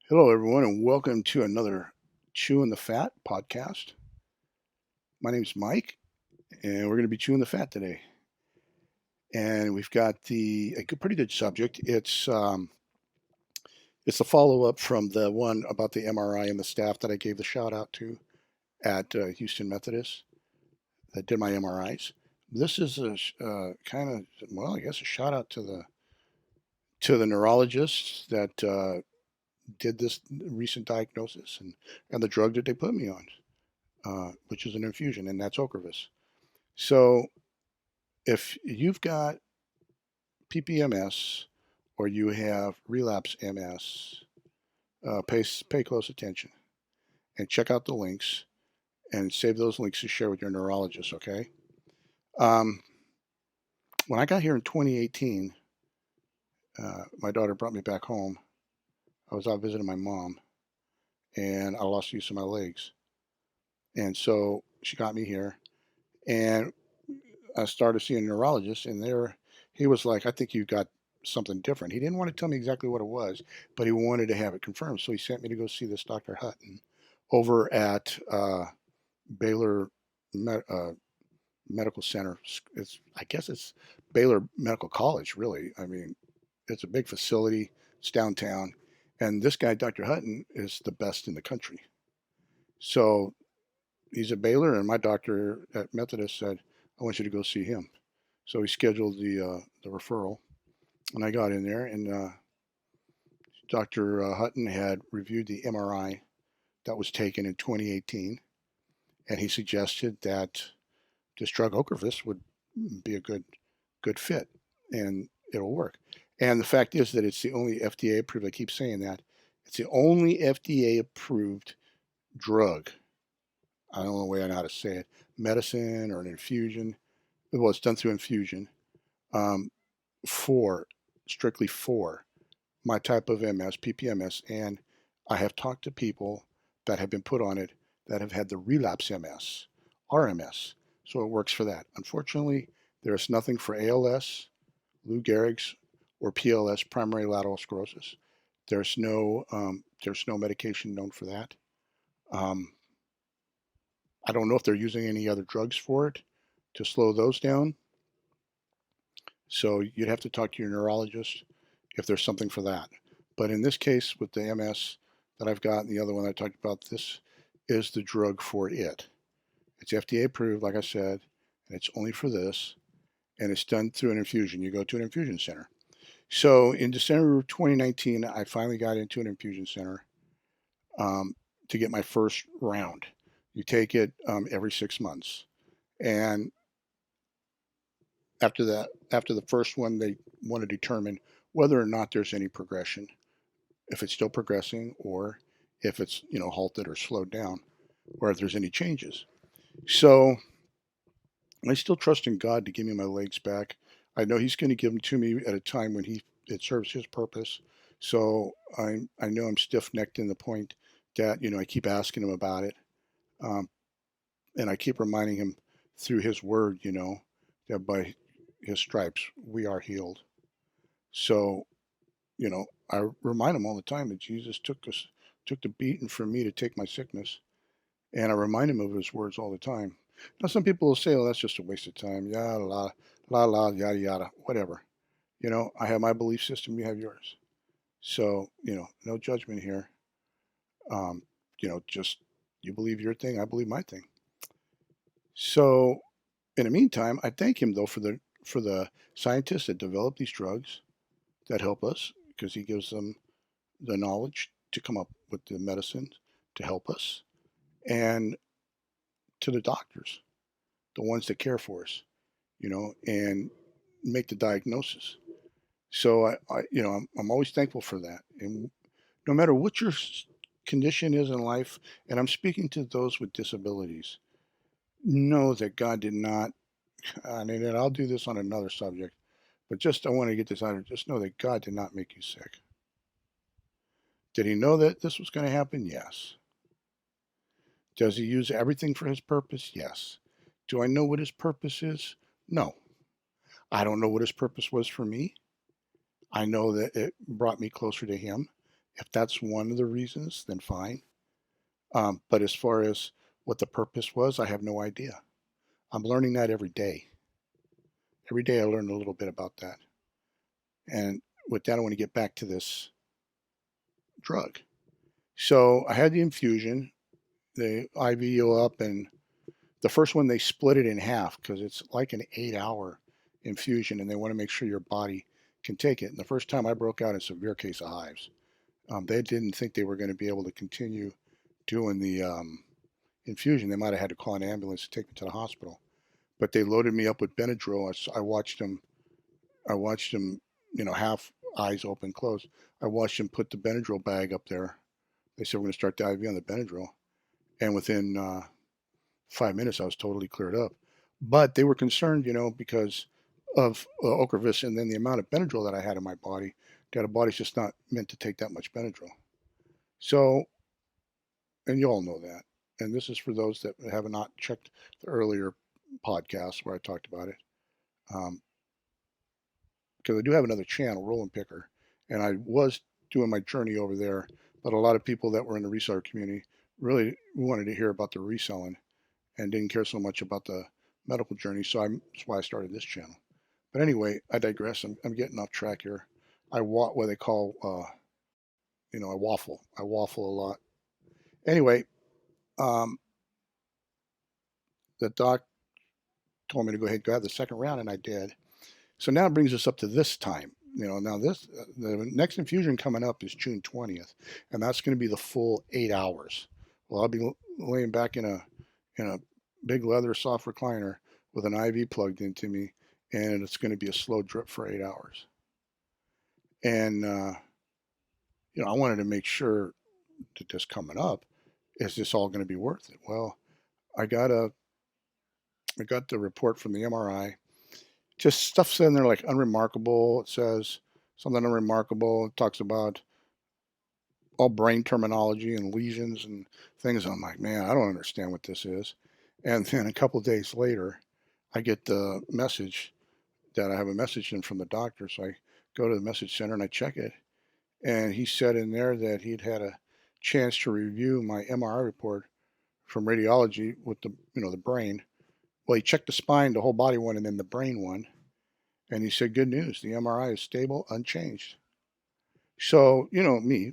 Hello, everyone, and welcome to another Chewing the Fat podcast. My name is Mike, and we're going to be chewing the fat today. And we've got pretty good subject. It's a follow up from the one about the MRI and the staff that I gave the shout out to at Houston Methodist that did my MRIs. This is a I guess a shout out to the neurologist that did this recent diagnosis and the drug that they put me on. Which is an infusion, and that's Ocrevus. So if you've got PPMS or you have relapse MS, pay close attention and check out the links and save those links to share with your neurologist, okay? Um, when I got here in 2018, my daughter brought me back home. I was out visiting my mom, and I lost use of my legs. And so she got me here, and I started seeing a neurologist, and he was like, I think you got something different. He didn't want to tell me exactly what it was, but he wanted to have it confirmed. So he sent me to go see this Dr. Hutton over at Baylor Medical Center. I guess it's Baylor Medical College, really. I mean, it's a big facility. It's downtown. And this guy, Dr. Hutton, is the best in the country. So he's at Baylor, and my doctor at Methodist said, I want you to go see him. So he scheduled the referral, and I got in there, and Dr. Hutton had reviewed the MRI that was taken in 2018, and he suggested that this drug Ocrevus would be a good fit, and it'll work. And the fact is that it's the only FDA approved. I keep saying that it's the only FDA approved drug. I don't know the way I know how to say it. Medicine or an infusion. Well, it's done through infusion. Um, for strictly for my type of MS, PPMS, and I have talked to people that have been put on it that have had the relapse MS, RMS, so it works for that. Unfortunately, there's nothing for ALS, Lou Gehrig's, or PLS, primary lateral sclerosis. There's no medication known for that. Um, I don't know if they're using any other drugs for it to slow those down. So you'd have to talk to your neurologist if there's something for that. But in this case, with the MS that I've got and the other one I talked about, this is the drug for it. It's FDA approved, like I said, and it's only for this, and it's done through an infusion. You go to an infusion center. So in December of 2019, I finally got into an infusion center to get my first round. You take it every 6 months. And after the first one, they want to determine whether or not there's any progression, if it's still progressing, or if it's halted or slowed down, or if there's any changes. So I still trust in God to give me my legs back. I know He's going to give them to me at a time when it serves His purpose. So I know I'm stiff necked in the point that I keep asking Him about it, um, and I keep reminding Him through His Word, that by His stripes we are healed. So I remind Him all the time that Jesus took the beating for me to take my sickness, and I remind Him of His words all the time. Now, some people will say, "Oh, that's just a waste of time." Yeah, la, yada yada, whatever. I have my belief system. You have yours. So no judgment here. Um, just you believe your thing, I believe my thing. So in the meantime, I thank Him though for the scientists that develop these drugs that help us, because He gives them the knowledge to come up with the medicines to help us, and to the doctors, the ones that care for us, and make the diagnosis. So I'm always thankful for that. And no matter what your condition is in life, and I'm speaking to those with disabilities, know that God did not, and I'll do this on another subject, but just I want to get this out. Just know that God did not make you sick. Did He know that this was going to happen? Yes. Does He use everything for His purpose? Yes. Do I know what His purpose is? No. I don't know what His purpose was for me. I know that it brought me closer to Him, If that's one of the reasons, then fine. But as far as what the purpose was, I have no idea. I'm learning that every day. Every day I learn a little bit about that. And with that, I want to get back to this drug. So I had the infusion, the IV you up, and the first one they split it in half because it's like an 8-hour infusion, and they want to make sure your body can take it. And the first time I broke out in severe case of hives. They didn't think they were going to be able to continue doing the infusion. They might have had to call an ambulance to take me to the hospital. But they loaded me up with Benadryl. I watched them. I watched them, half eyes open, closed. I watched them put the Benadryl bag up there. They said we're going to start the IV on the Benadryl, and within 5 minutes, I was totally cleared up. But they were concerned, because of Ocrevus and then the amount of Benadryl that I had in my body. That a body's just not meant to take that much Benadryl. So, and you all know that. And this is for those that have not checked the earlier podcast where I talked about it. Because I do have another channel, Roll and Picker, and I was doing my journey over there. But a lot of people that were in the reseller community really wanted to hear about the reselling and didn't care so much about the medical journey. So that's why I started this channel. But anyway, I digress. I'm getting off track here. I what they call, I waffle. I waffle a lot. Anyway, um, the doc told me to go ahead and go have the second round, and I did. So now it brings us up to this time. Now the next infusion coming up is June 20th, and that's going to be the full 8 hours. Well, I'll be laying back in a big leather soft recliner with an IV plugged into me, and it's going to be a slow drip for 8 hours. And I wanted to make sure that this coming up, is this all going to be worth it? Well, I got the report from the MRI. Just stuff said in there like unremarkable. It says something unremarkable. It talks about all brain terminology and lesions and things. I'm like, man, I don't understand what this is. And then a couple of days later, I get the message that I have a message in from the doctor. So I go to the message center and I check it. And he said in there that he'd had a chance to review my MRI report from radiology with the brain. Well, he checked the spine, the whole body one, and then the brain one. And he said, good news, the MRI is stable, unchanged. So, me,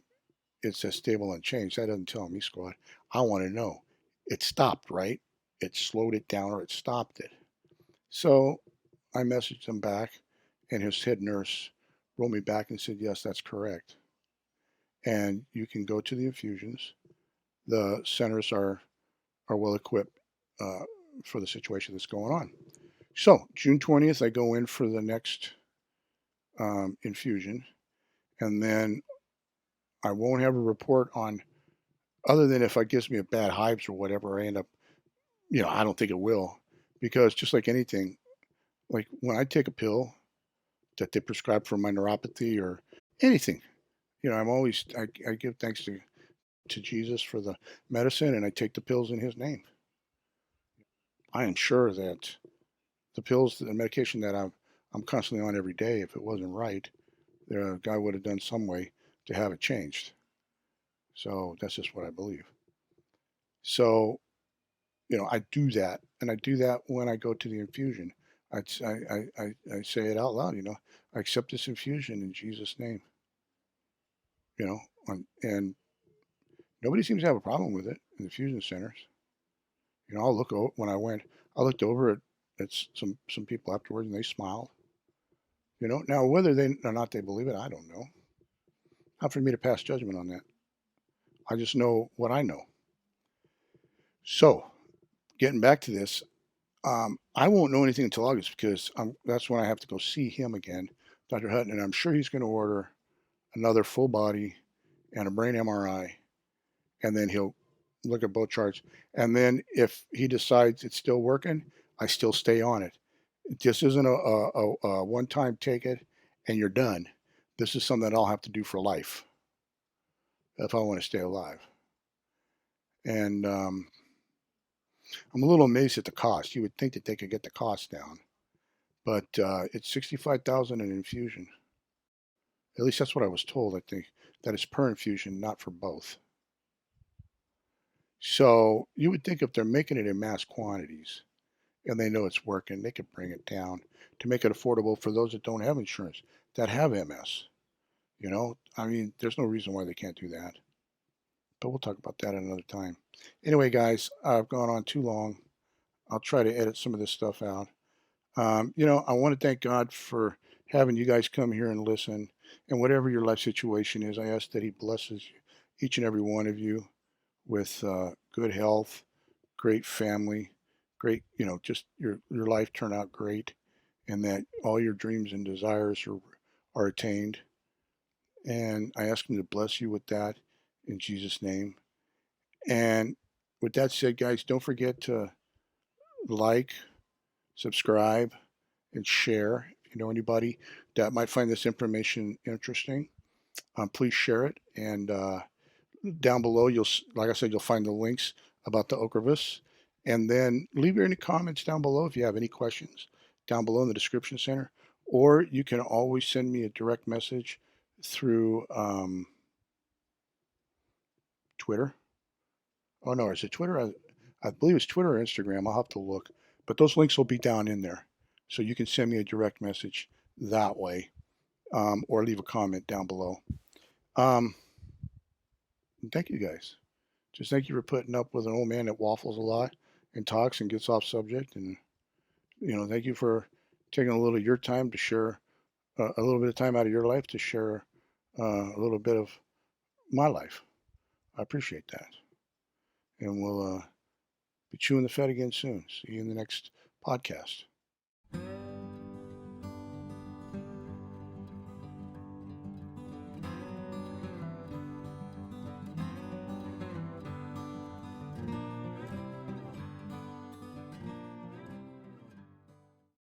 it says stable, unchanged. That doesn't tell me squat. I want to know. It stopped, right? It slowed it down or it stopped it. So I messaged him back, and his head nurse wrote me back and said, yes, that's correct. And you can go to the infusions. The centers are well equipped for the situation that's going on. So June 20th, I go in for the next infusion, and then I won't have a report on, other than if it gives me a bad hives or whatever. I end up, I don't think it will, because just like anything, like when I take a pill that they prescribe for my neuropathy or anything, I give thanks to Jesus for the medicine, and I take the pills in His name. I am sure that the pills, the medication that I'm constantly on every day, if it wasn't right, the guy would have done some way to have it changed. So that's just what I believe. So, I do that, and I do that when I go to the infusion. I say it out loud, I accept this infusion in Jesus' name, you know, and nobody seems to have a problem with it in the fusion centers. I'll look over when I went. I looked over at some people afterwards, and they smiled. Now whether they or not they believe it, I don't know. Not for me to pass judgment on that. I just know what I know. So, getting back to this, I won't know anything until August because that's when I have to go see him again, Dr. Hutton, and I'm sure he's going to order another full body and a brain MRI, and then he'll look at both charts. And then if he decides it's still working, I still stay on it. This isn't a one-time take it and you're done. This is something that I'll have to do for life if I want to stay alive. And I'm a little amazed at the cost. You would think that they could get the cost down, but it's $65,000 an infusion. At least that's what I was told. I think that is per infusion, not for both. So you would think if they're making it in mass quantities and they know it's working, they could bring it down to make it affordable for those that don't have insurance, that have MS. I mean, there's no reason why they can't do that. But we'll talk about that another time. Anyway, guys, I've gone on too long. I'll try to edit some of this stuff out. I want to thank God for having you guys come here and listen. And whatever your life situation is, I ask that He blesses each and every one of you with good health, great family, great, just your life turn out great, and that all your dreams and desires are attained. And I ask Him to bless you with that in Jesus' name. And with that said, guys, don't forget to like, subscribe, and share. If you know anybody that might find this information interesting, please share it. And down below, like I said, you'll find the links about the Ocrevus. And then leave any comments down below if you have any questions down below in the description center. Or you can always send me a direct message through Twitter. Oh no, is it Twitter? I believe it's Twitter or Instagram. I'll have to look. But those links will be down in there. So you can send me a direct message that way, or leave a comment down below. Thank you guys. Just thank you for putting up with an old man that waffles a lot and talks and gets off subject. And, thank you for taking a little of your time to share a little bit of time out of your life to share a little bit of my life. I appreciate that. And we'll be chewing the fat again soon. See you in the next podcast.